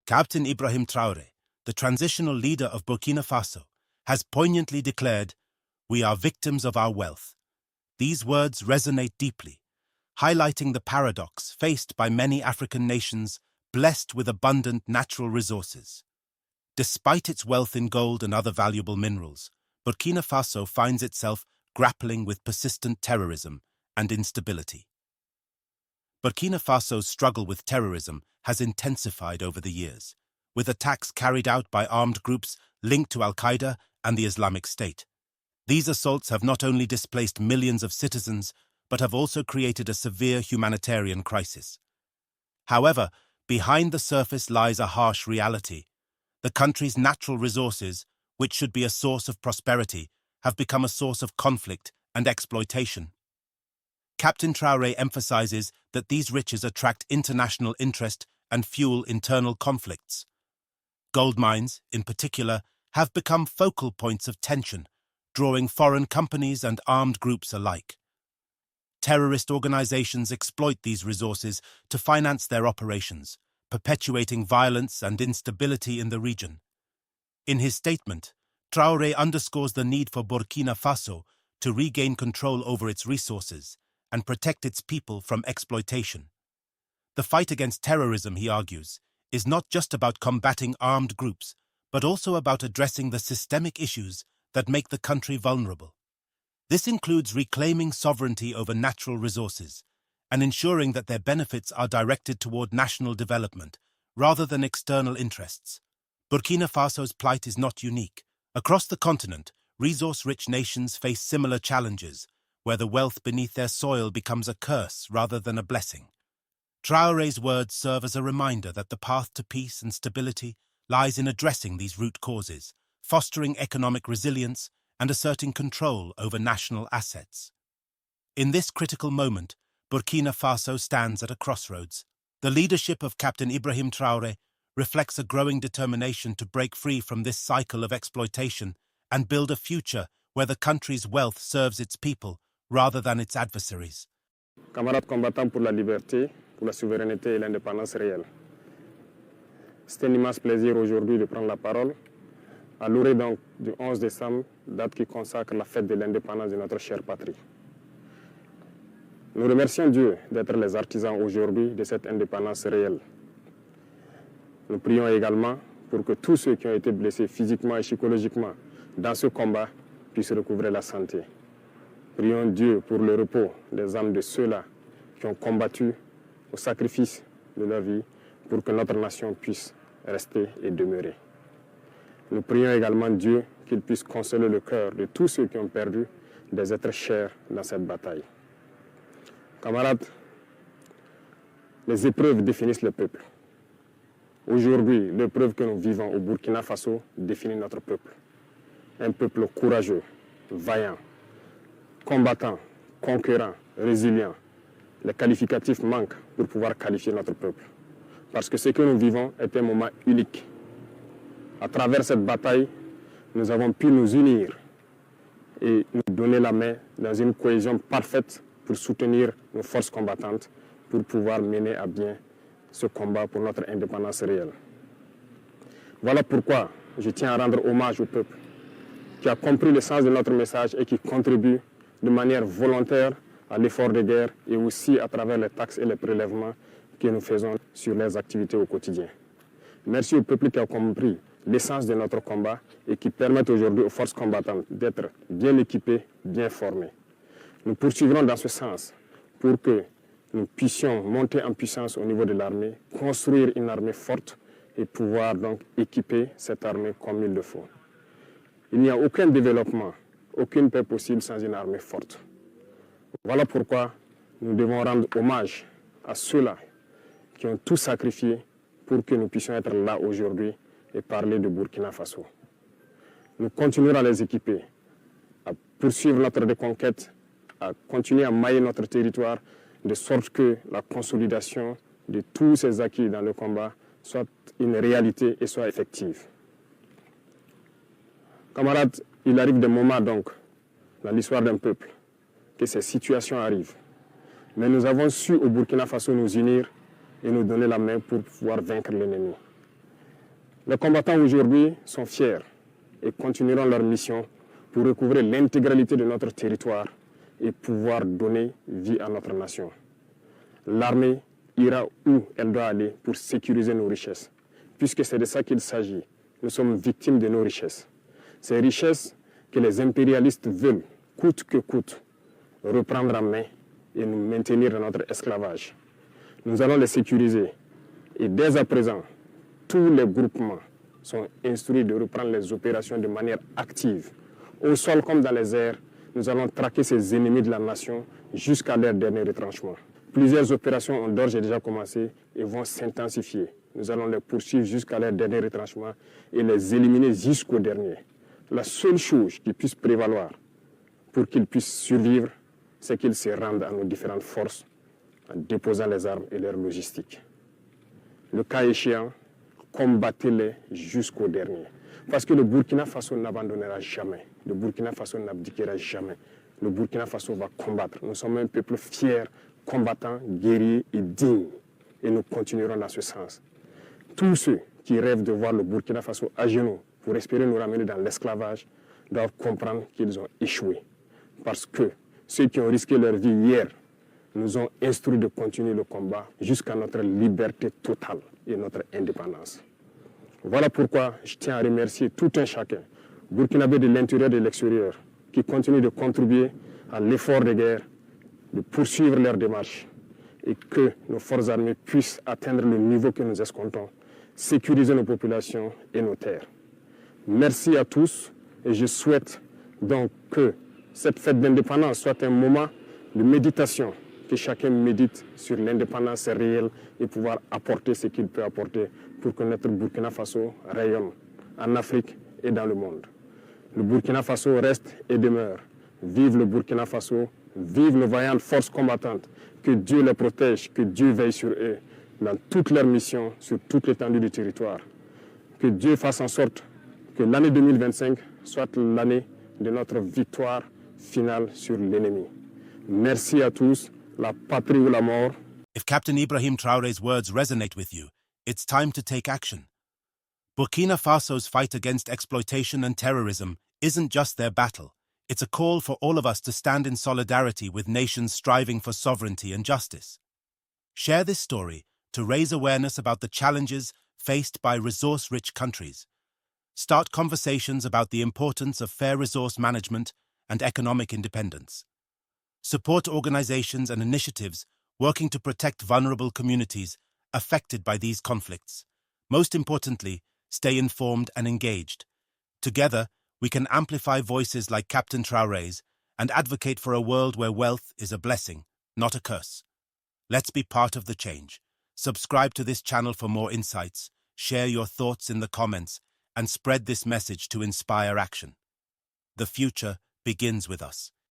Captain Ibrahim Traoré, the transitional leader of Burkina Faso, has poignantly declared, "We are victims of our wealth." These words resonate deeply, highlighting the paradox faced by many African nations blessed with abundant natural resources. Despite its wealth in gold and other valuable minerals, Burkina Faso finds itself grappling with persistent terrorism and instability. Burkina Faso's struggle with terrorism has intensified over the years, with attacks carried out by armed groups linked to Al-Qaeda and the Islamic State. These assaults have not only displaced millions of citizens, but have also created a severe humanitarian crisis. However, behind the surface lies a harsh reality. The country's natural resources, which should be a source of prosperity, have become a source of conflict and exploitation. Captain Traoré emphasizes that these riches attract international interest and fuel internal conflicts. Gold mines, in particular, have become focal points of tension, drawing foreign companies and armed groups alike. Terrorist organizations exploit these resources to finance their operations, perpetuating violence and instability in the region. In his statement, Traoré underscores the need for Burkina Faso to regain control over its resources and protect its people from exploitation. The fight against terrorism, he argues, is not just about combating armed groups, but also about addressing the systemic issues that make the country vulnerable. This includes reclaiming sovereignty over natural resources and ensuring that their benefits are directed toward national development rather than external interests. Burkina Faso's plight is not unique. Across the continent, resource-rich nations face similar challenges, where the wealth beneath their soil becomes a curse rather than a blessing. Traoré's words serve as a reminder that the path to peace and stability lies in addressing these root causes, fostering economic resilience, and asserting control over national assets. In this critical moment, Burkina Faso stands at a crossroads. The leadership of Captain Ibrahim Traoré reflects a growing determination to break free from this cycle of exploitation and build a future where the country's wealth serves its people rather than its adversaries. Camarades combattants pour la liberté, pour la souveraineté et l'indépendance réelle. C'est un immense plaisir aujourd'hui de prendre la parole à l'orée donc du 11 décembre, date qui consacre la fête de l'indépendance de notre chère patrie. Nous remercions Dieu d'être les artisans aujourd'hui de cette indépendance réelle. Nous prions également pour que tous ceux qui ont été blessés physiquement et psychologiquement dans ce combat puissent recouvrer la santé. Prions Dieu pour le repos des âmes de ceux-là qui ont combattu au sacrifice de leur vie pour que notre nation puisse rester et demeurer. Nous prions également Dieu qu'il puisse consoler le cœur de tous ceux qui ont perdu des êtres chers dans cette bataille. Camarades, les épreuves définissent le peuple. Aujourd'hui, l'épreuve que nous vivons au Burkina Faso définit notre peuple. Un peuple courageux, vaillant, combattant, conquérant, résilient. Les qualificatifs manquent pour pouvoir qualifier notre peuple. Parce que ce que nous vivons est un moment unique. À travers cette bataille, nous avons pu nous unir et nous donner la main dans une cohésion parfaite pour soutenir nos forces combattantes pour pouvoir mener à bien ce combat pour notre indépendance réelle. Voilà pourquoi je tiens à rendre hommage au peuple qui a compris le sens de notre message et qui contribue de manière volontaire à l'effort de guerre et aussi à travers les taxes et les prélèvements que nous faisons sur les activités au quotidien. Merci au peuple qui a compris l'essence de notre combat et qui permettent aujourd'hui aux forces combattantes d'être bien équipées, bien formées. Nous poursuivrons dans ce sens pour que nous puissions monter en puissance au niveau de l'armée, construire une armée forte et pouvoir donc équiper cette armée comme il le faut. Il n'y a aucun développement, aucune paix possible sans une armée forte. Voilà pourquoi nous devons rendre hommage à ceux-là qui ont tout sacrifié pour que nous puissions être là aujourd'hui et parler de Burkina Faso. Nous continuerons à les équiper, à poursuivre notre reconquête, à continuer à mailler notre territoire, de sorte que la consolidation de tous ces acquis dans le combat soit une réalité et soit effective. Camarades, il arrive des moments donc, dans l'histoire d'un peuple, que ces situations arrivent. Mais nous avons su au Burkina Faso nous unir et nous donner la main pour pouvoir vaincre l'ennemi. Les combattants aujourd'hui sont fiers et continueront leur mission pour recouvrer l'intégralité de notre territoire et pouvoir donner vie à notre nation. L'armée ira où elle doit aller pour sécuriser nos richesses, puisque c'est de ça qu'il s'agit. Nous sommes victimes de nos richesses. Ces richesses que les impérialistes veulent, coûte que coûte, reprendre en main et nous maintenir dans notre esclavage. Nous allons les sécuriser. Et dès à présent, tous les groupements sont instruits de reprendre les opérations de manière active. Au sol comme dans les airs, nous allons traquer ces ennemis de la nation jusqu'à leur dernier retranchement. Plusieurs opérations ont d'ores et déjà commencé et vont s'intensifier. Nous allons les poursuivre jusqu'à leur dernier retranchement et les éliminer jusqu'au dernier. La seule chose qui puisse prévaloir pour qu'ils puissent survivre, c'est qu'ils se rendent à nos différentes forces en déposant les armes et leur logistique. Le cas échéant, combattez-les jusqu'au dernier. Parce que le Burkina Faso n'abandonnera jamais. Le Burkina Faso n'abdiquera jamais. Le Burkina Faso va combattre. Nous sommes un peuple fier, combattant, guerrier et digne. Et nous continuerons dans ce sens. Tous ceux qui rêvent de voir le Burkina Faso à genoux pour espérer nous ramener dans l'esclavage doivent comprendre qu'ils ont échoué. Parce que ceux qui ont risqué leur vie hier nous ont instruits de continuer le combat jusqu'à notre liberté totale et notre indépendance. Voilà pourquoi je tiens à remercier tout un chacun, burkinabé de l'intérieur et de l'extérieur, qui continuent de contribuer à l'effort de guerre, de poursuivre leur démarche et que nos forces armées puissent atteindre le niveau que nous escomptons, sécuriser nos populations et nos terres. Merci à tous et je souhaite donc que cette fête d'indépendance soit un moment de méditation, que chacun médite sur l'indépendance réelle et pouvoir apporter ce qu'il peut apporter pour que notre Burkina Faso rayonne en Afrique et dans le monde. Le Burkina Faso reste et demeure. Vive le Burkina Faso, vive nos vaillantes forces combattantes. Que Dieu les protège, que Dieu veille sur eux dans toutes leurs missions, sur toute l'étendue du territoire. Que Dieu fasse en sorte que l'année 2025 soit l'année de notre victoire finale sur l'ennemi. Merci à tous. La patrie ou la mort. If Captain Ibrahim Traore's words resonate with you, it's time to take action. Burkina Faso's fight against exploitation and terrorism isn't just their battle. It's a call for all of us to stand in solidarity with nations striving for sovereignty and justice. Share this story to raise awareness about the challenges faced by resource-rich countries. Start conversations about the importance of fair resource management and economic independence. Support organizations and initiatives working to protect vulnerable communities affected by these conflicts. Most importantly, stay informed and engaged. Together, we can amplify voices like Captain Traore's and advocate for a world where wealth is a blessing, not a curse. Let's be part of the change. Subscribe to this channel for more insights, share your thoughts in the comments, and spread this message to inspire action. The future begins with us.